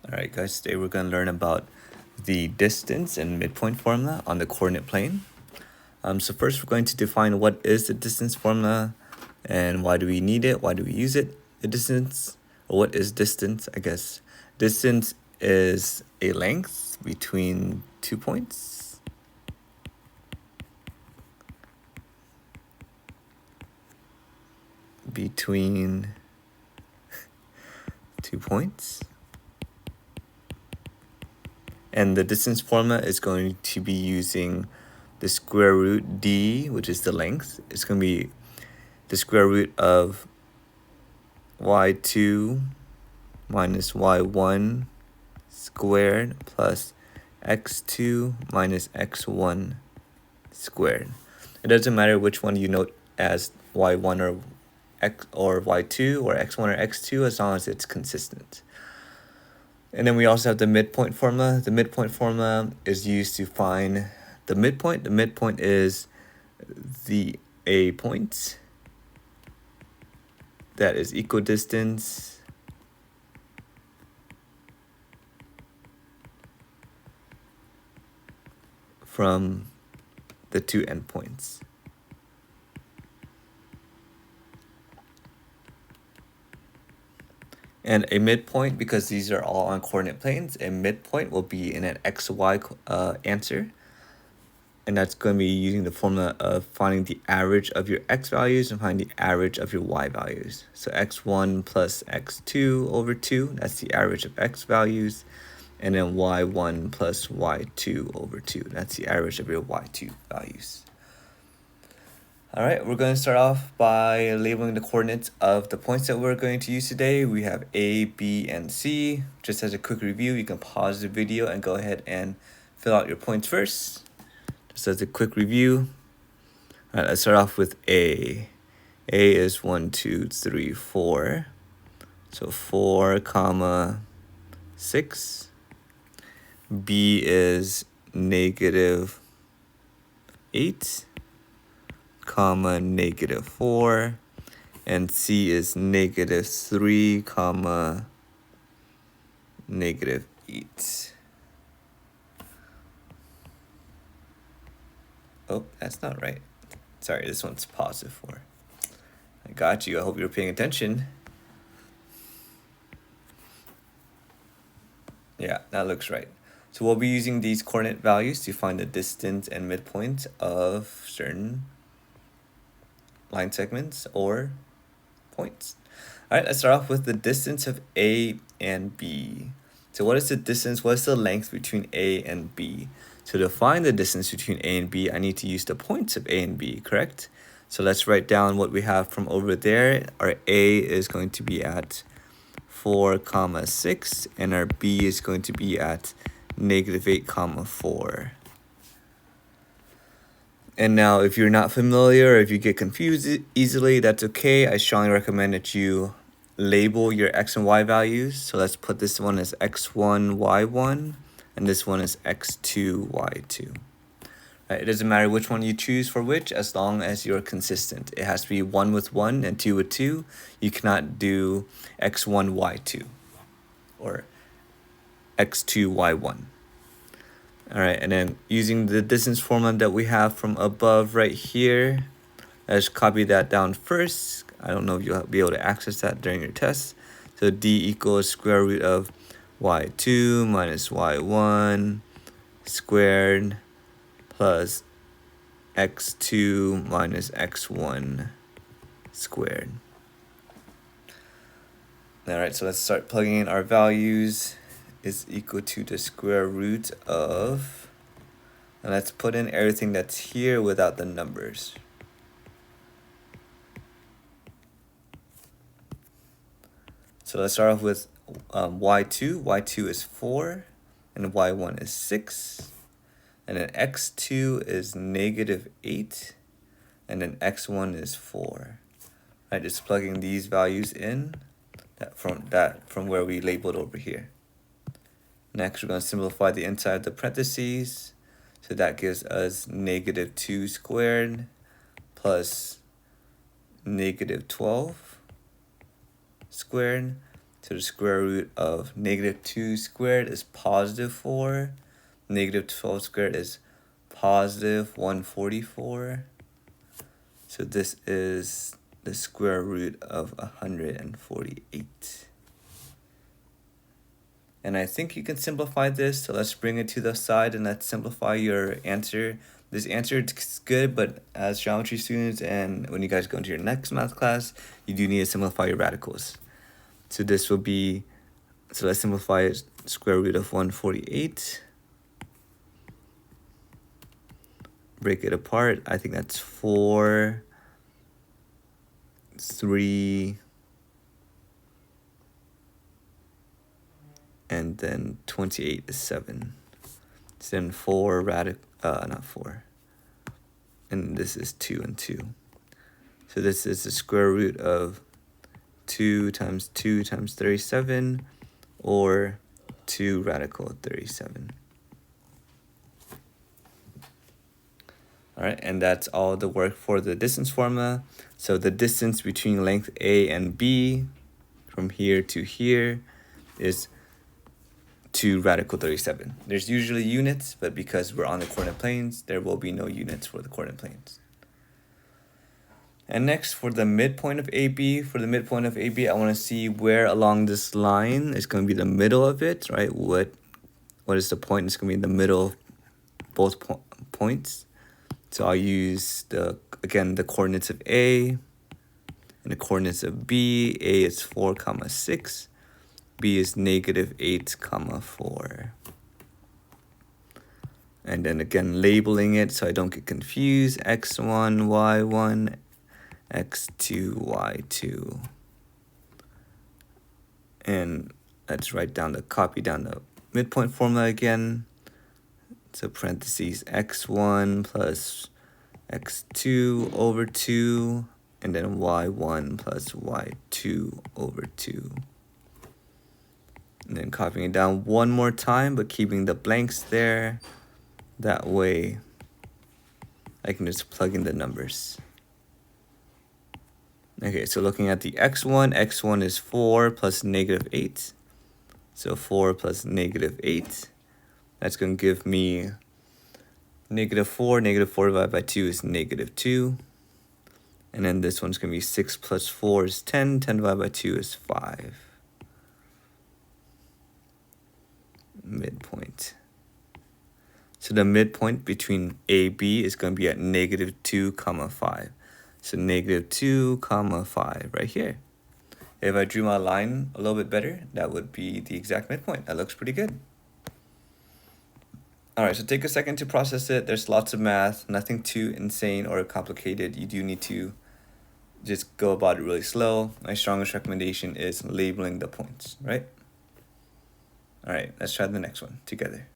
Alright guys, today we're going to learn about the distance and midpoint formula on the coordinate plane. So first we're going to define what is the distance formula and why do we need it, why do we use it. The distance, or what is distance, I guess. Distance is a length between 2 points. Between 2 points. And the distance formula is going to be using the square root d, which is the length. It's going to be the square root of y2 minus y1 squared plus x2 minus x1 squared. It doesn't matter which one you note as y1 or x or y2 or x1 or x2 as long as it's consistent. And then we also have the midpoint formula. The midpoint formula is used to find the midpoint. The midpoint is a point that is equidistant from the two endpoints. And a midpoint, because these are all on coordinate planes, a midpoint will be in an xy answer. And that's going to be using the formula of finding the average of your x values and finding the average of your y values. So x1 plus x2 over 2, that's the average of x values. And then y1 plus y2 over 2, that's the average of your y2 values. All right, we're going to start off by labeling the coordinates of the points that we're going to use today. We have A, B, and C. Just as a quick review, you can pause the video and go ahead and fill out your points first. Just as a quick review. All right, let's start off with A. A is 1, 2, 3, 4. So 4, comma 6. B is negative 8. Comma negative 4, and C is negative 3 comma negative 8. Oh, that's not right. Sorry, this one's positive 4. I got you. I hope you're paying attention. Yeah, that looks right. So we'll be using these coordinate values to find the distance and midpoint of certain line segments or points. All right, let's start off with the distance of A and B. So what is the distance? What is the length between A and B? So to find the distance between A and B, I need to use the points of A and B, correct? So let's write down what we have from over there. Our A is going to be at 4 comma 6, and our B is going to be at negative 8 comma 4. And now, if you're not familiar or if you get confused easily, that's okay. I strongly recommend that you label your x and y values. So let's put this one as x1, y1, and this one is x2, y2. Right, it doesn't matter which one you choose for which, as long as you're consistent. It has to be 1 with 1 and 2 with 2. You cannot do x1, y2 or x2, y1. All right, and then using the distance formula that we have from above right here, let's copy that down first. I don't know if you'll be able to access that during your test. So d equals square root of y2 minus y1 squared plus x2 minus x1 squared. All right, so let's start plugging in our values. Is equal to the square root of, and let's put in everything that's here without the numbers. So let's start off with y2. y2 is 4, and y1 is 6, and then x2 is negative 8, and then x1 is 4. Right, just plugging these values in from where we labeled over here. Next, we're going to simplify the inside of the parentheses. So that gives us negative 2 squared plus negative 12 squared So the square root of -2 squared is +4. -12 squared is +144. So this is the square root of 148. And I think you can simplify this, so let's bring it to the side and let's simplify your answer. This answer is good, but as geometry students and when you guys go into your next math class, you do need to simplify your radicals. So this will be, so let's simplify it, square root of 148. Break it apart. I think that's 4, 3, and then 28 is 7. So then 4 not 4. And this is 2 and 2. So this is the square root of 2 times 2 times 37, or 2 radical 37. All right, and that's all the work for the distance formula. So the distance between length A and B from here to here is 2 radical 37. There's usually units, but because we're on the coordinate planes, there will be no units for the coordinate planes. And next, for the midpoint of AB, I want to see where along this line is going to be the middle of it, right? What is the point? It's going to be in the middle of both points. So I'll use the coordinates of A and the coordinates of B. A is 4, 6. B is -8, 4. And then again, labeling it so I don't get confused. X1, Y1, X2, Y2. And let's copy down the midpoint formula again. So parentheses x1 plus x2 over 2, and then y1 plus y2 over 2. And then copying it down one more time, but keeping the blanks there. That way I can just plug in the numbers. Okay, so looking at the x1 is 4 plus -8. So 4 plus -8. That's going to give me -4. -4 divided by 2 is -2. And then this one's going to be 6 plus 4 is 10. 10 divided by 2 is 5. Midpoint. So the midpoint between AB is going to be at -2, 5. So -2, 5 right here. If I drew my line a little bit better, that would be the exact midpoint. That looks pretty good. All right, so take a second to process it. There's lots of math, nothing too insane or complicated. You do need to just go about it really slow. My strongest recommendation is labeling the points, right? All right, let's try the next one together.